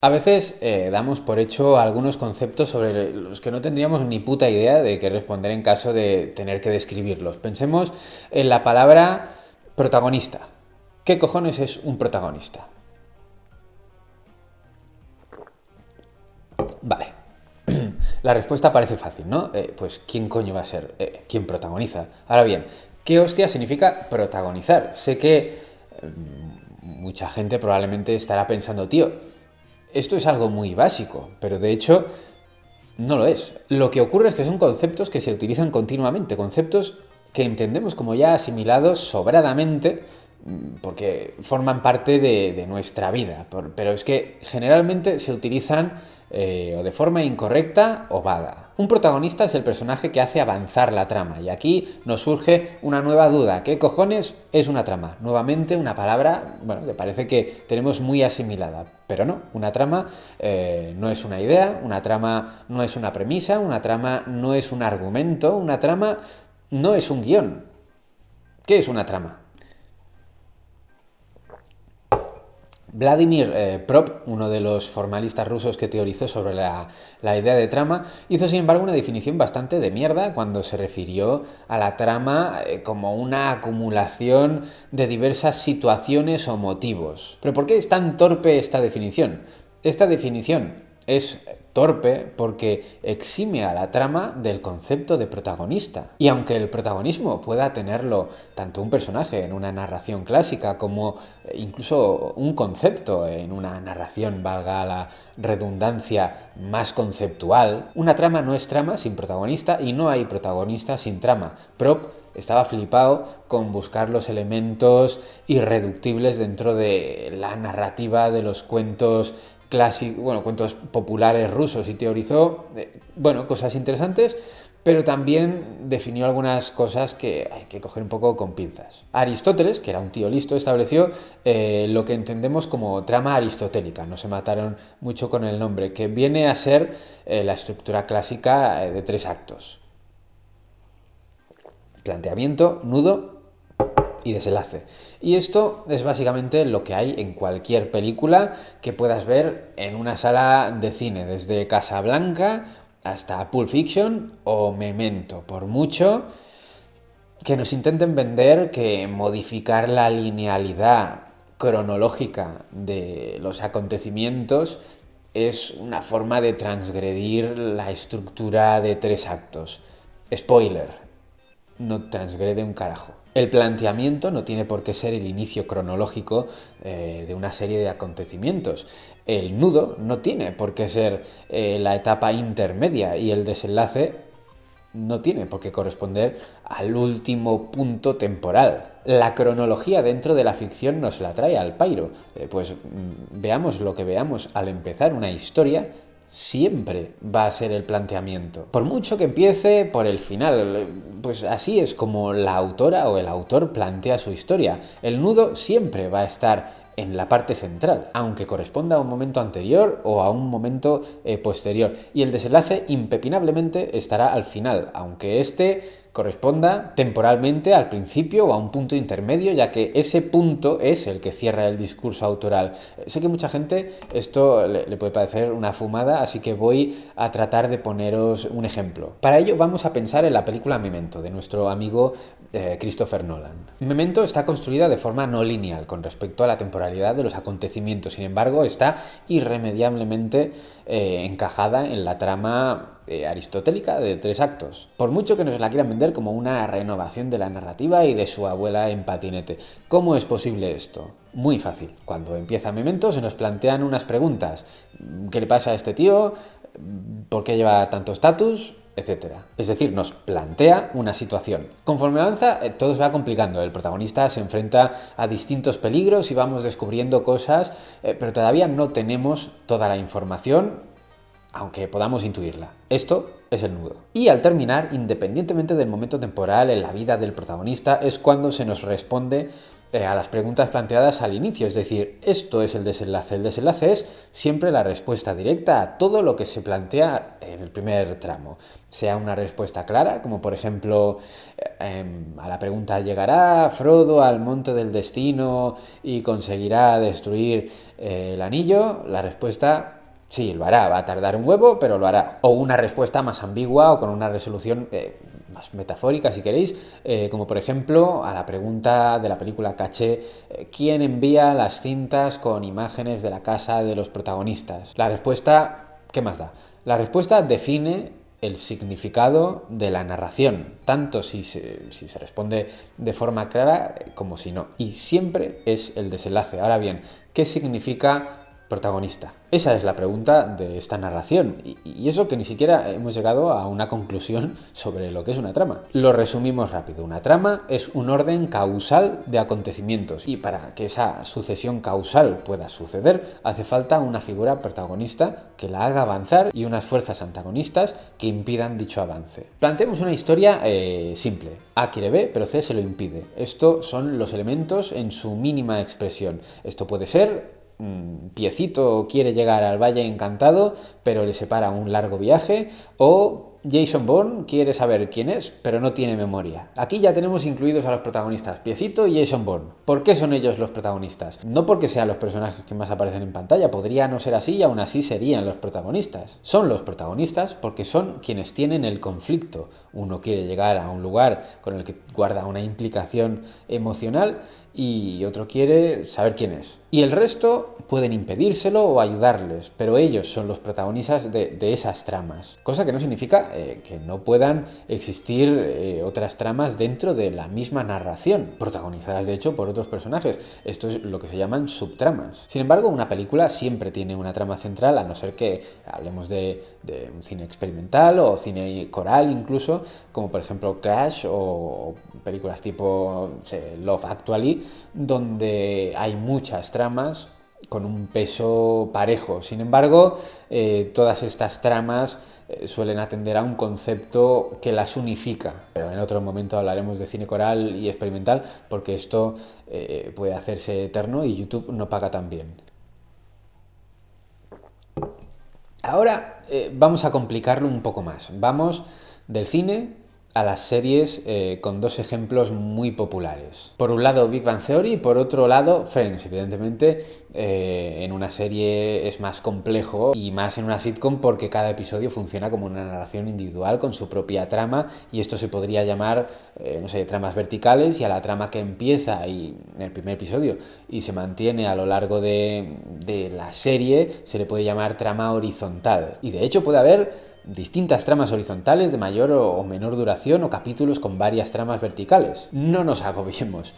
A veces damos por hecho algunos conceptos sobre los que no tendríamos ni puta idea de qué responder en caso de tener que describirlos. Pensemos en la palabra protagonista. ¿Qué cojones es un protagonista? Vale. La respuesta parece fácil, ¿no? Pues ¿quién coño va a ser? ¿Quién protagoniza? Ahora bien, ¿qué hostia significa protagonizar? Sé que mucha gente probablemente estará pensando, tío, esto es algo muy básico, pero de hecho no lo es. Lo que ocurre es que son conceptos que se utilizan continuamente, conceptos que entendemos como ya asimilados sobradamente porque forman parte de nuestra vida. Pero es que generalmente se utilizan o de forma incorrecta o vaga. Un protagonista es el personaje que hace avanzar la trama. Y aquí nos surge una nueva duda. ¿Qué cojones es una trama? Nuevamente una palabra, bueno, que parece que tenemos muy asimilada. Pero no, una trama no es una idea, una trama no es una premisa, una trama no es un argumento, una trama no es un guión. ¿Qué es una trama? Vladimir Prop, uno de los formalistas rusos que teorizó sobre la idea de trama, hizo sin embargo una definición bastante de mierda cuando se refirió a la trama como una acumulación de diversas situaciones o motivos. ¿Pero por qué es tan torpe esta definición? Esta definición es torpe porque exime a la trama del concepto de protagonista. Y aunque el protagonismo pueda tenerlo tanto un personaje en una narración clásica como incluso un concepto en una narración, valga la redundancia, más conceptual, una trama no es trama sin protagonista y no hay protagonista sin trama. Prop estaba flipado con buscar los elementos irreductibles dentro de la narrativa de los cuentos clásicos, bueno, cuentos populares rusos y teorizó, bueno, cosas interesantes, pero también definió algunas cosas que hay que coger un poco con pinzas. Aristóteles, que era un tío listo, estableció lo que entendemos como trama aristotélica, no se mataron mucho con el nombre, que viene a ser la estructura clásica de 3 actos. Planteamiento, nudo y desenlace. Y esto es básicamente lo que hay en cualquier película que puedas ver en una sala de cine, desde Casablanca hasta Pulp Fiction o Memento. Por mucho que nos intenten vender que modificar la linealidad cronológica de los acontecimientos es una forma de transgredir la estructura de 3 actos. Spoiler, no transgrede un carajo. El planteamiento no tiene por qué ser el inicio cronológico de una serie de acontecimientos. El nudo no tiene por qué ser la etapa intermedia y el desenlace no tiene por qué corresponder al último punto temporal. La cronología dentro de la ficción nos la trae al pairo. Veamos lo que veamos al empezar una historia, siempre va a ser el planteamiento. Por mucho que empiece por el final, pues así es como la autora o el autor plantea su historia. El nudo siempre va a estar en la parte central, aunque corresponda a un momento anterior o a un momento posterior. Y el desenlace impepinablemente estará al final, aunque este corresponda temporalmente al principio o a un punto intermedio, ya que ese punto es el que cierra el discurso autoral. Sé que mucha gente esto le puede parecer una fumada, así que voy a tratar de poneros un ejemplo. Para ello vamos a pensar en la película Memento, de nuestro amigo Christopher Nolan. Memento está construida de forma no lineal con respecto a la temporalidad de los acontecimientos, sin embargo está irremediablemente encajada en la trama aristotélica de 3 actos. Por mucho que nos la quieran vender como una renovación de la narrativa y de su abuela en patinete. ¿Cómo es posible esto? Muy fácil. Cuando empieza Memento se nos plantean unas preguntas. ¿Qué le pasa a este tío? ¿Por qué lleva tanto estatus? Etcétera. Es decir, nos plantea una situación. Conforme avanza, todo se va complicando. El protagonista se enfrenta a distintos peligros y vamos descubriendo cosas, pero todavía no tenemos toda la información, aunque podamos intuirla. Esto es el nudo. Y al terminar, independientemente del momento temporal en la vida del protagonista, es cuando se nos responde a las preguntas planteadas al inicio, es decir, esto es el desenlace. El desenlace es siempre la respuesta directa a todo lo que se plantea en el primer tramo. Sea una respuesta clara, como por ejemplo a la pregunta ¿llegará Frodo al monte del destino y conseguirá destruir el anillo? La respuesta sí, lo hará, va a tardar un huevo, pero lo hará. O una respuesta más ambigua o con una resolución más metafórica, si queréis, como por ejemplo a la pregunta de la película Caché, ¿quién envía las cintas con imágenes de la casa de los protagonistas? La respuesta, ¿qué más da? La respuesta define el significado de la narración, tanto si se responde de forma clara como si no. Y siempre es el desenlace. Ahora bien, ¿qué significa protagonista? Esa es la pregunta de esta narración y eso que ni siquiera hemos llegado a una conclusión sobre lo que es una trama. Lo resumimos rápido. Una trama es un orden causal de acontecimientos y para que esa sucesión causal pueda suceder hace falta una figura protagonista que la haga avanzar y unas fuerzas antagonistas que impidan dicho avance. Planteemos una historia simple. A quiere B, pero C se lo impide. Estos son los elementos en su mínima expresión. Esto puede ser Piecito quiere llegar al Valle Encantado, pero le separa un largo viaje, o Jason Bourne quiere saber quién es, pero no tiene memoria. Aquí ya tenemos incluidos a los protagonistas, Piecito y Jason Bourne. ¿Por qué son ellos los protagonistas? No porque sean los personajes que más aparecen en pantalla, podría no ser así y aún así serían los protagonistas. Son los protagonistas porque son quienes tienen el conflicto. Uno quiere llegar a un lugar con el que guarda una implicación emocional y otro quiere saber quién es. Y el resto pueden impedírselo o ayudarles, pero ellos son los protagonistas de esas tramas. Cosa que no significa que no puedan existir otras tramas dentro de la misma narración, protagonizadas de hecho por otros personajes. Esto es lo que se llaman subtramas. Sin embargo, una película siempre tiene una trama central, a no ser que hablemos de un cine experimental o cine coral incluso, como por ejemplo Crash o películas tipo Love Actually, donde hay muchas tramas con un peso parejo. Sin embargo, todas estas tramas suelen atender a un concepto que las unifica. Pero en otro momento hablaremos de cine coral y experimental, porque esto puede hacerse eterno y YouTube no paga tan bien. Ahora vamos a complicarlo un poco más. Vamos del cine a las series con dos ejemplos muy populares. Por un lado Big Bang Theory y por otro lado Friends. Evidentemente en una serie es más complejo y más en una sitcom porque cada episodio funciona como una narración individual con su propia trama y esto se podría llamar, tramas verticales, y a la trama que empieza en el primer episodio y se mantiene a lo largo de la serie se le puede llamar trama horizontal. Y de hecho puede haber distintas tramas horizontales de mayor o menor duración o capítulos con varias tramas verticales. No nos agobiemos,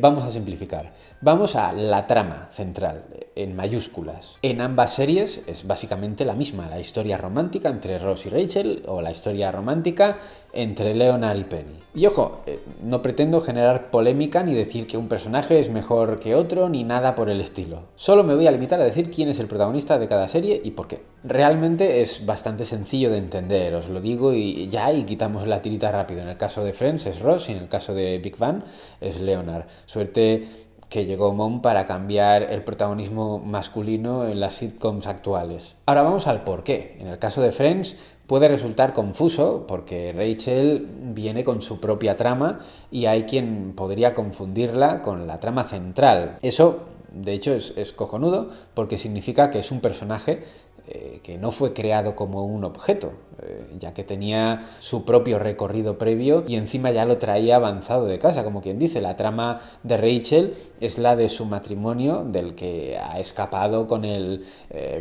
vamos a simplificar. Vamos a la trama central, en mayúsculas. En ambas series es básicamente la misma, la historia romántica entre Ross y Rachel o la historia romántica entre Leonard y Penny. Y ojo, no pretendo generar polémica ni decir que un personaje es mejor que otro ni nada por el estilo. Solo me voy a limitar a decir quién es el protagonista de cada serie y por qué. Realmente es bastante sencillo de entender, os lo digo y quitamos la tirita rápido. En el caso de Friends es Ross y en el caso de Big Bang es Leonard. Suerte que llegó Mom para cambiar el protagonismo masculino en las sitcoms actuales. Ahora vamos al porqué. En el caso de Friends puede resultar confuso porque Rachel viene con su propia trama y hay quien podría confundirla con la trama central. Eso, de hecho, es cojonudo porque significa que es un personaje que no fue creado como un objeto, ya que tenía su propio recorrido previo y encima ya lo traía avanzado de casa, como quien dice. La trama de Rachel es la de su matrimonio, del que ha escapado con el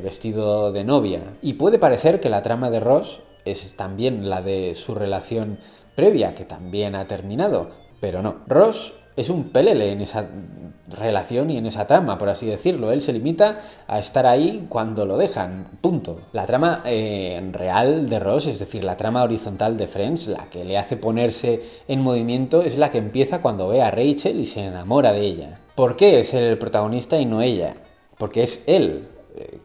vestido de novia. Y puede parecer que la trama de Ross es también la de su relación previa, que también ha terminado, pero no. Ross es un pelele en esa relación y en esa trama, por así decirlo. Él se limita a estar ahí cuando lo dejan, punto. La trama real de Ross, es decir, la trama horizontal de Friends, la que le hace ponerse en movimiento, es la que empieza cuando ve a Rachel y se enamora de ella. ¿Por qué es él el protagonista y no ella? Porque es él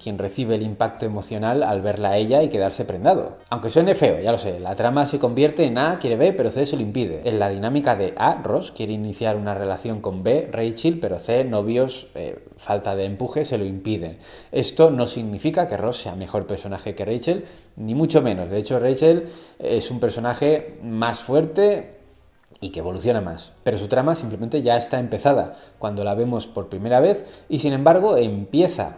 quien recibe el impacto emocional al verla a ella y quedarse prendado. Aunque suene feo, ya lo sé, la trama se convierte en A quiere B, pero C se lo impide. En la dinámica de A, Ross quiere iniciar una relación con B, Rachel, pero C, novios, falta de empuje, se lo impiden. Esto no significa que Ross sea mejor personaje que Rachel, ni mucho menos. De hecho, Rachel es un personaje más fuerte y que evoluciona más. Pero su trama simplemente ya está empezada cuando la vemos por primera vez y sin embargo empieza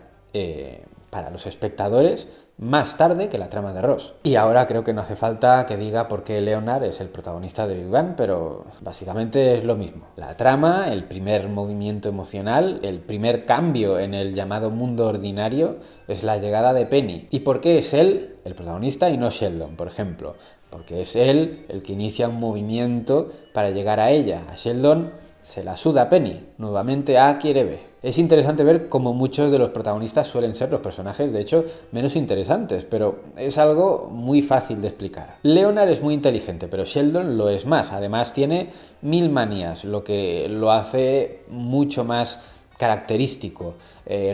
para los espectadores más tarde que la trama de Ross. Y ahora creo que no hace falta que diga por qué Leonard es el protagonista de Big Bang, pero básicamente es lo mismo. La trama, el primer movimiento emocional, el primer cambio en el llamado mundo ordinario es la llegada de Penny. ¿Y por qué es él el protagonista y no Sheldon, por ejemplo? Porque es él el que inicia un movimiento para llegar a ella. A Sheldon se la suda Penny. Nuevamente A quiere B. Es interesante ver cómo muchos de los protagonistas suelen ser los personajes, de hecho, menos interesantes, pero es algo muy fácil de explicar. Leonard es muy inteligente, pero Sheldon lo es más. Además tiene 1000 manías, lo que lo hace mucho más característico.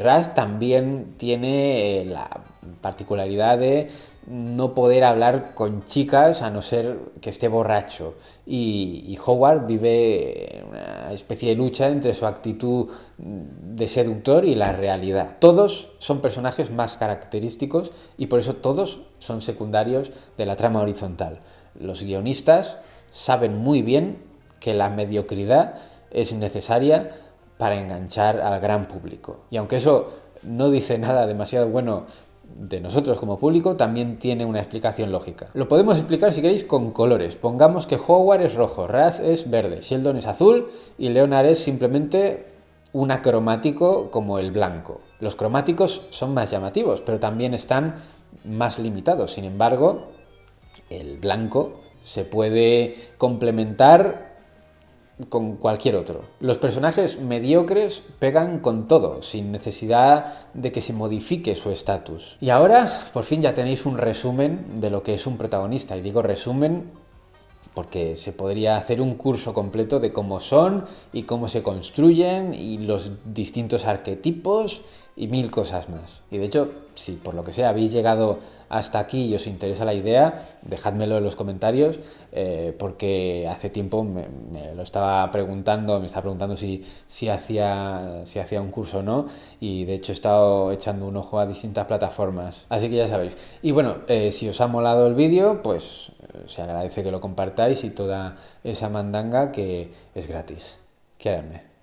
Raz también tiene la particularidad de no poder hablar con chicas a no ser que esté borracho. Y Howard vive una especie de lucha entre su actitud de seductor y la realidad. Todos son personajes más característicos y por eso todos son secundarios de la trama horizontal. Los guionistas saben muy bien que la mediocridad es necesaria para enganchar al gran público. Y aunque eso no dice nada demasiado bueno de nosotros como público, también tiene una explicación lógica. Lo podemos explicar si queréis con colores. Pongamos que Howard es rojo, Raz es verde, Sheldon es azul y Leonard es simplemente un acromático como el blanco. Los cromáticos son más llamativos, pero también están más limitados. Sin embargo, el blanco se puede complementar con cualquier otro. Los personajes mediocres pegan con todo, sin necesidad de que se modifique su estatus. Y ahora, por fin ya tenéis un resumen de lo que es un protagonista. Y digo resumen porque se podría hacer un curso completo de cómo son y cómo se construyen y los distintos arquetipos y 1000 cosas más. Y de hecho, si por lo que sea habéis llegado hasta aquí y os interesa la idea, dejádmelo en los comentarios, porque hace tiempo me lo estaba preguntando, me estaba preguntando si hacía un curso o no, y de hecho he estado echando un ojo a distintas plataformas. Así que ya sabéis. Y bueno, si os ha molado el vídeo, pues se agradece que lo compartáis y toda esa mandanga que es gratis. Quédame.